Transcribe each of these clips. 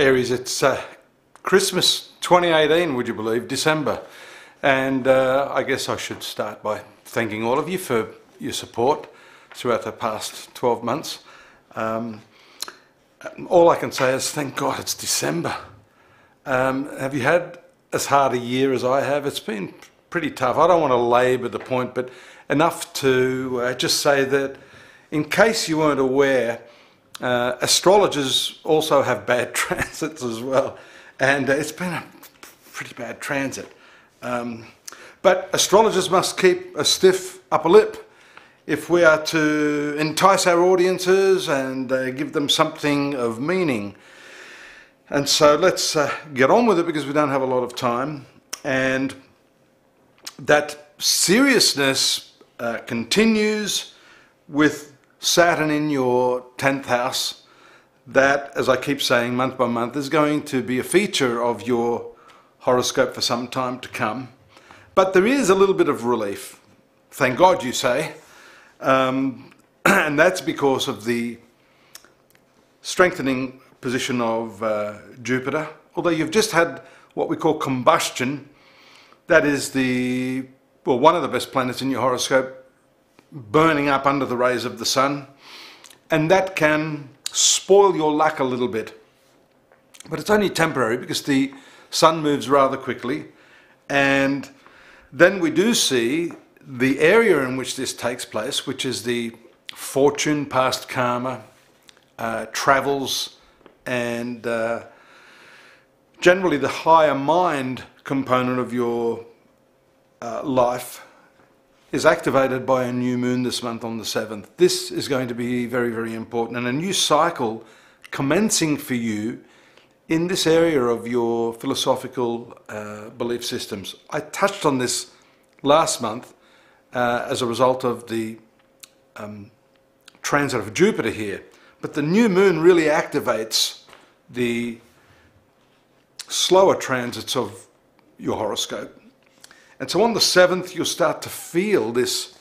Aries, it's Christmas 2018, would you believe, December. And I guess I should start by thanking all of you for your support throughout the past 12 months. All I can say is thank God it's December. Have you had as hard a year as I have? It's been pretty tough. I don't want to labour the point, but enough to just say that in case you weren't aware, astrologers also have bad transits as well, and it's been a pretty bad transit. But astrologers must keep a stiff upper lip if we are to entice our audiences and give them something of meaning. And so let's get on with it, because we don't have a lot of time. And that seriousness continues with Saturn in your 10th house. That, as I keep saying, month by month, is going to be a feature of your horoscope for some time to come. But there is a little bit of relief. Thank God, you say. And that's because of the strengthening position of Jupiter. Although you've just had what we call combustion. That is one of the best planets in your horoscope, burning up under the rays of the sun, and that can spoil your luck a little bit. But it's only temporary, because the sun moves rather quickly, and then we do see the area in which this takes place, which is the fortune, past karma, travels, and generally the higher mind component of your life is activated by a new moon this month on the 7th. This is going to be very, very important, and a new cycle commencing for you in this area of your philosophical belief systems. I touched on this last month as a result of the transit of Jupiter here, but the new moon really activates the slower transits of your horoscope. And so on the 7th, you'll start to feel this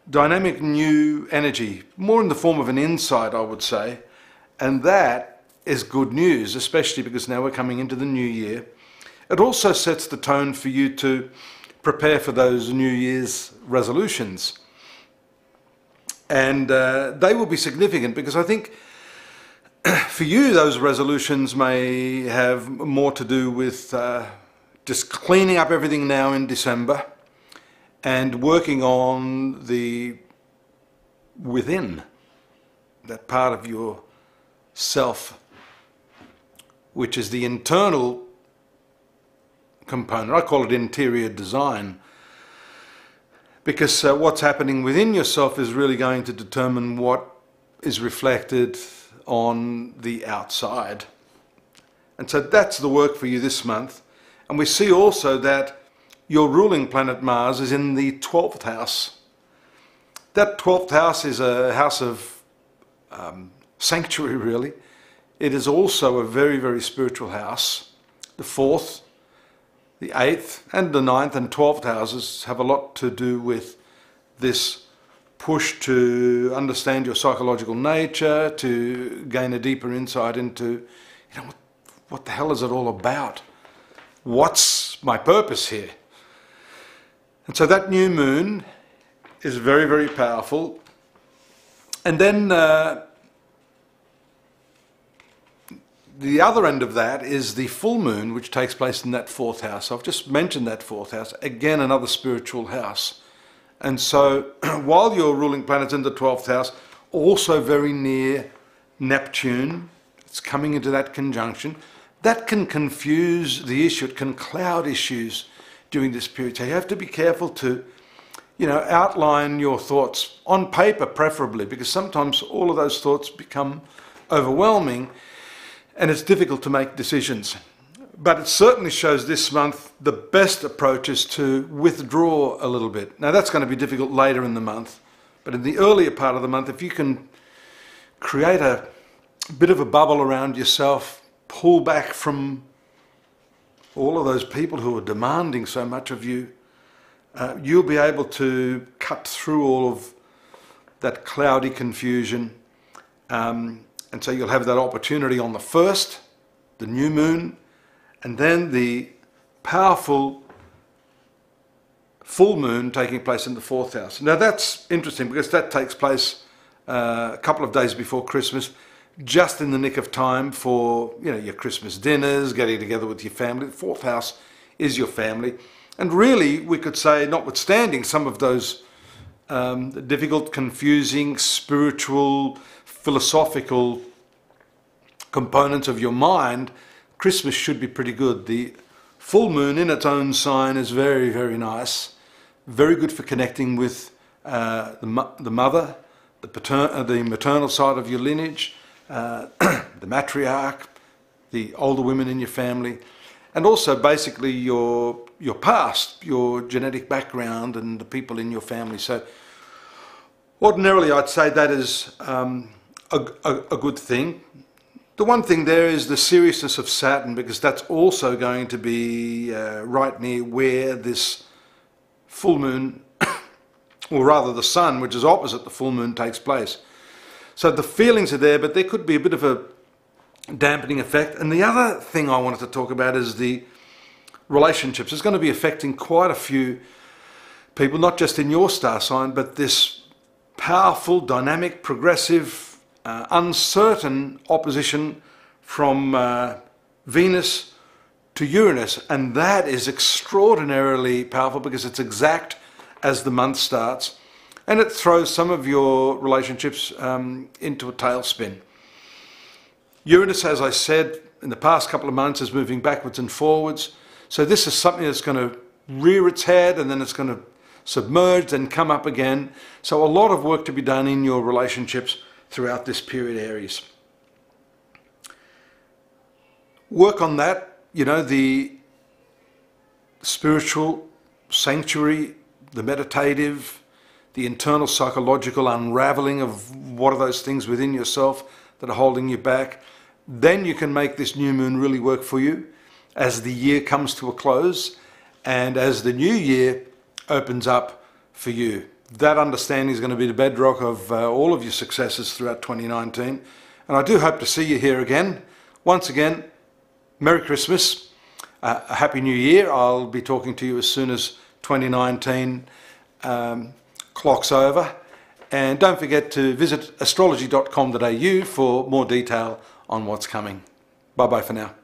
dynamic new energy, more in the form of an insight, I would say. And that is good news, especially because now we're coming into the new year. It also sets the tone for you to prepare for those New Year's resolutions. And they will be significant, because I think for you, those resolutions may have more to do with just cleaning up everything now in December and working on the within, that part of your self, which is the internal component. I call it interior design, because what's happening within yourself is really going to determine what is reflected on the outside. And so that's the work for you this month. And we see also that your ruling planet Mars is in the 12th house. That 12th house is a house of sanctuary, really. It is also a very, very spiritual house. The 4th, the 8th, and the 9th and 12th houses have a lot to do with this push to understand your psychological nature, to gain a deeper insight into, what the hell is it all about? What's my purpose here? And so that new moon is very, very powerful. And then the other end of that is the full moon, which takes place in that 4th house. I've just mentioned that 4th house. Again, another spiritual house. And so while your ruling planet's in the 12th house, also very near Neptune, it's coming into that conjunction, that can confuse the issue. It can cloud issues during this period. So you have to be careful to, outline your thoughts on paper, preferably, because sometimes all of those thoughts become overwhelming and it's difficult to make decisions. But it certainly shows this month the best approach is to withdraw a little bit. Now that's going to be difficult later in the month, but in the earlier part of the month, if you can create a bit of a bubble around yourself, pull back from all of those people who are demanding so much of you, you'll be able to cut through all of that cloudy confusion. And so you'll have that opportunity on the 1st the new moon, and then the powerful full moon taking place in the 4th house. Now that's interesting because that takes place a couple of days before Christmas, just in the nick of time for, you know, your Christmas dinners, getting together with your family. The 4th house is your family. And really, we could say, notwithstanding some of those difficult, confusing, spiritual, philosophical components of your mind, Christmas should be pretty good. The full moon in its own sign is very, very nice. Very good for connecting with the mother, the maternal side of your lineage, the matriarch, the older women in your family, and also basically your past, your genetic background and the people in your family. So ordinarily I'd say that is a good thing. The one thing there is the seriousness of Saturn, because that's also going to be right near where this full moon, or rather the sun, which is opposite the full moon, takes place. So the feelings are there, but there could be a bit of a dampening effect. And the other thing I wanted to talk about is the relationships. It's going to be affecting quite a few people, not just in your star sign, but this powerful, dynamic, progressive, uncertain opposition from Venus to Uranus, and that is extraordinarily powerful because it's exact as the month starts, and it throws some of your relationships into a tailspin. Uranus, as I said, in the past couple of months is moving backwards and forwards, so this is something that's going to rear its head and then it's going to submerge and come up again. So a lot of work to be done in your relationships throughout this period, Aries. Work on that, you know, the spiritual sanctuary, the meditative, the internal psychological unraveling of what are those things within yourself that are holding you back. Then you can make this new moon really work for you as the year comes to a close and as the new year opens up for you. That understanding is going to be the bedrock of all of your successes throughout 2019. And I do hope to see you here again. Once again, Merry Christmas, a Happy New Year. I'll be talking to you as soon as 2019 clocks over. And don't forget to visit astrology.com.au for more detail on what's coming. Bye-bye for now.